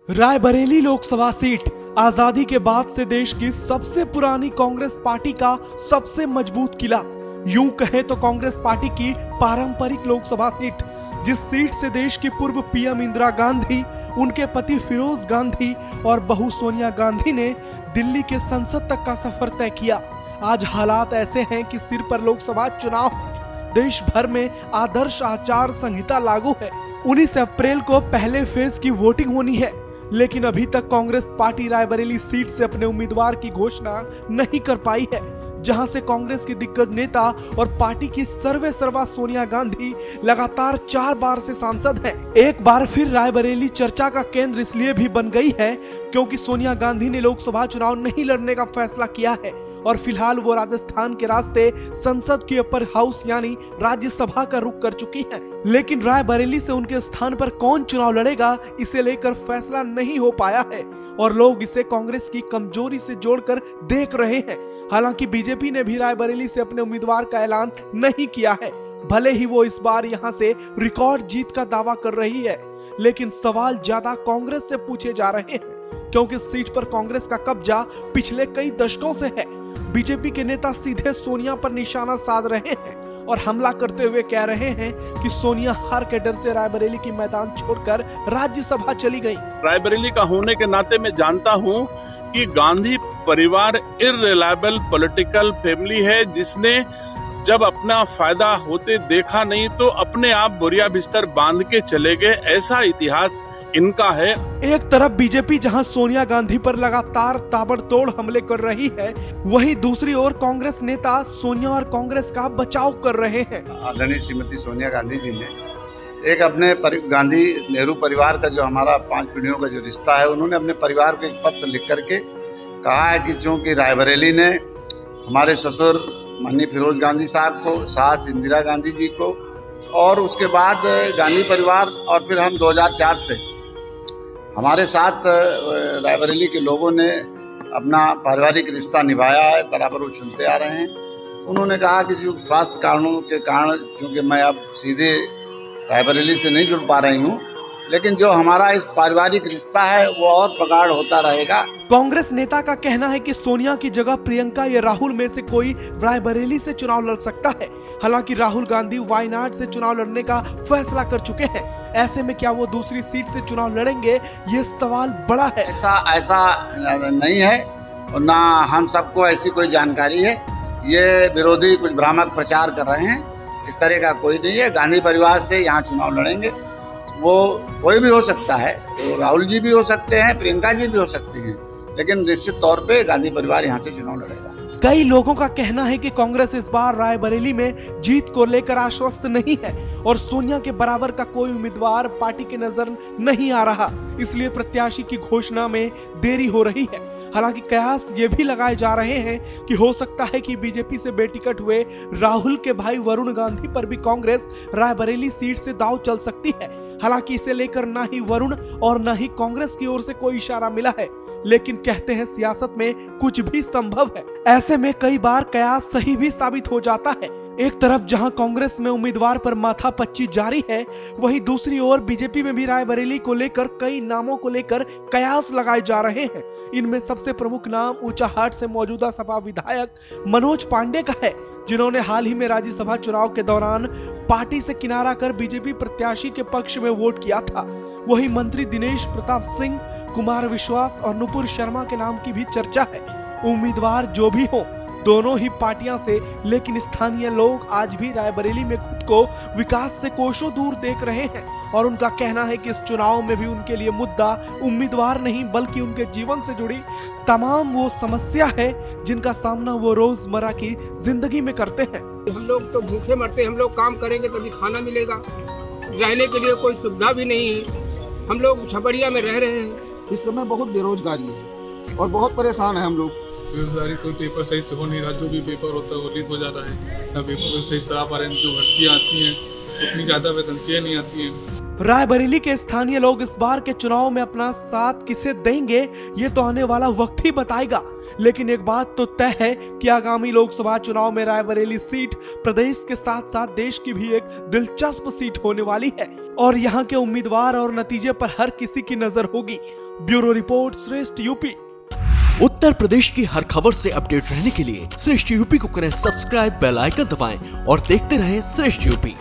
Raebareli Lok Sabha seat आजादी के बाद से देश की सबसे पुरानी कांग्रेस पार्टी का सबसे मजबूत किला। यूं कहे तो कांग्रेस पार्टी की पारंपरिक लोकसभा सीट, जिस सीट से देश की पूर्व पीएम इंदिरा गांधी, उनके पति फिरोज गांधी और बहू सोनिया गांधी ने दिल्ली के संसद तक का सफर तय किया। आज हालात ऐसे हैं कि सिर पर लोकसभा चुनाव है, देश भर में आदर्श आचार संहिता लागू है। 19 अप्रैल को पहले फेज की वोटिंग होनी है, लेकिन अभी तक कांग्रेस पार्टी रायबरेली सीट से अपने उम्मीदवार की घोषणा नहीं कर पाई है, जहां से कांग्रेस की दिग्गज नेता और पार्टी की सर्वेसर्वा सोनिया गांधी लगातार 4 बार से सांसद हैं। एक बार फिर रायबरेली चर्चा का केंद्र इसलिए भी बन गई है क्योंकि सोनिया गांधी ने लोकसभा चुनाव नहीं लड़ने का फैसला किया है और फिलहाल वो राजस्थान के रास्ते संसद की अपर हाउस यानी राज्यसभा का रुख कर चुकी हैं। लेकिन रायबरेली से उनके स्थान पर कौन चुनाव लड़ेगा, इसे लेकर फैसला नहीं हो पाया है और लोग इसे कांग्रेस की कमजोरी से जोड़कर देख रहे हैं। हालांकि बीजेपी ने भी रायबरेली से अपने उम्मीदवार का ऐलान नहीं किया है, भले ही वो इस बार यहां से रिकॉर्ड जीत का दावा कर रही है, लेकिन सवाल ज्यादा कांग्रेस से पूछे जा रहे हैं क्योंकि सीट पर कांग्रेस का कब्जा पिछले कई दशकों से है। बीजेपी के नेता सीधे सोनिया पर निशाना साध रहे हैं और हमला करते हुए कह रहे हैं कि सोनिया हार के डर से रायबरेली की मैदान छोड़कर राज्यसभा चली गई। रायबरेली का होने के नाते मैं जानता हूं कि गांधी परिवार इररिलायबल पॉलिटिकल फैमिली है, जिसने जब अपना फायदा होते देखा नहीं तो अपने आप बोरिया बिस्तर बांध के चले गए। ऐसा इतिहास इनका है। एक तरफ बीजेपी जहां सोनिया गांधी पर लगातार ताबड़तोड़ हमले कर रही है, वहीं दूसरी ओर कांग्रेस नेता सोनिया और कांग्रेस का बचाव कर रहे हैं। आदरणीय श्रीमती सोनिया गांधी जी ने एक अपने गांधी नेहरू परिवार का जो हमारा 5 पीढ़ियों का जो रिश्ता है, उन्होंने अपने परिवार को एक पत्र लिख करके कहा है कि चूंकि रायबरेली ने हमारे ससुर माननीय फिरोज गांधी साहब को, सास इंदिरा गांधी जी को और उसके बाद गांधी परिवार और फिर हम 2004 से हमारे साथ रायबरेली के लोगों ने अपना पारिवारिक रिश्ता निभाया है, बराबर वो चुनते आ रहे हैं। तो उन्होंने कहा कि जो स्वास्थ्य कारणों के कारण क्योंकि मैं अब सीधे रायबरेली से नहीं जुड़ पा रही हूँ, लेकिन जो हमारा इस पारिवारिक रिश्ता है वो और प्रगाढ़ होता रहेगा। कांग्रेस नेता का कहना है कि सोनिया की जगह प्रियंका या राहुल में से कोई रायबरेली से चुनाव लड़ सकता है। हालांकि राहुल गांधी वायनाड से चुनाव लड़ने का फैसला कर चुके हैं। ऐसे में क्या वो दूसरी सीट से चुनाव लड़ेंगे, ये सवाल बड़ा है। ऐसा नहीं है और ना हम सबको ऐसी कोई जानकारी है। ये विरोधी कुछ भ्रामक प्रचार कर रहे हैं, इस तरह का कोई नहीं है। गांधी परिवार से यहाँ चुनाव लड़ेंगे, वो कोई भी हो सकता है, तो राहुल जी भी हो सकते हैं, प्रियंका जी भी हो सकती हैं, लेकिन निश्चित तौर पे गांधी परिवार यहाँ से चुनाव लड़ेगा। कई लोगों का कहना है कि कांग्रेस इस बार रायबरेली में जीत को लेकर आश्वस्त नहीं है और सोनिया के बराबर का कोई उम्मीदवार पार्टी के नजर नहीं आ रहा, इसलिए प्रत्याशी की घोषणा में देरी हो रही है। हालांकि कयास ये भी लगाए जा रहे हैं कि हो सकता है कि बीजेपी से बेटिकट हुए राहुल के भाई वरुण गांधी पर भी कांग्रेस रायबरेली सीट से दांव चल सकती है। हालांकि इसे लेकर ना ही वरुण और ना ही कांग्रेस की ओर से कोई इशारा मिला है, लेकिन कहते हैं सियासत में कुछ भी संभव है। ऐसे में कई बार कयास सही भी साबित हो जाता है। एक तरफ जहां कांग्रेस में उम्मीदवार पर माथापच्ची जारी है, वहीं दूसरी ओर बीजेपी में भी रायबरेली को लेकर कई नामों को लेकर कयास लगाए जा रहे हैं। इनमें सबसे प्रमुख नाम ऊंचाहाट से मौजूदा सपा विधायक मनोज पांडे का है, जिन्होंने हाल ही में राज्यसभा चुनाव के दौरान पार्टी से किनारा कर बीजेपी प्रत्याशी के पक्ष में वोट किया था। वहीं मंत्री दिनेश प्रताप सिंह, कुमार विश्वास और नुपुर शर्मा के नाम की भी चर्चा है। उम्मीदवार जो भी हो, दोनों ही पार्टियां से, लेकिन स्थानीय लोग आज भी रायबरेली में खुद को विकास से कोसों दूर देख रहे हैं और उनका कहना है कि इस चुनाव में भी उनके लिए मुद्दा उम्मीदवार नहीं बल्कि उनके जीवन से जुड़ी तमाम वो समस्या है जिनका सामना वो रोजमर्रा की जिंदगी में करते हैं। हम लोग तो भूखे मरते, हम लोग काम करेंगे तभी खाना मिलेगा, रहने के लिए कोई सुविधा भी नहीं है, हम लोग छपड़िया में रह रहे हैं। इस समय बहुत बेरोजगारी है और बहुत परेशान है हम लोग। बेरोजगारी, कोई पेपर सही से हो नहीं रहा, जो भी पेपर होता है वो लीक हो जा रहा है, ना पेपर सही से आ पा रहे हैं। जो भर्तियाँ आती हैं उतनी ज़्यादा वैकेंसियाँ नहीं आती हैं। रायबरेली के स्थानीय लोग इस बार के चुनाव में अपना साथ किसे देंगे, ये तो आने वाला वक्त ही बताएगा। लेकिन एक बात तो तय है कि आगामी लोकसभा चुनाव में रायबरेली सीट प्रदेश के साथ साथ देश की भी एक दिलचस्प सीट होने वाली है और यहाँ के उम्मीदवार और नतीजे पर हर किसी की नजर होगी। ब्यूरो रिपोर्ट श्रेष्ठ यूपी। उत्तर प्रदेश की हर खबर से अपडेट रहने के लिए श्रेष्ठ यूपी को करें सब्सक्राइब, बेल आइकन दबाएं और देखते रहें श्रेष्ठ यूपी।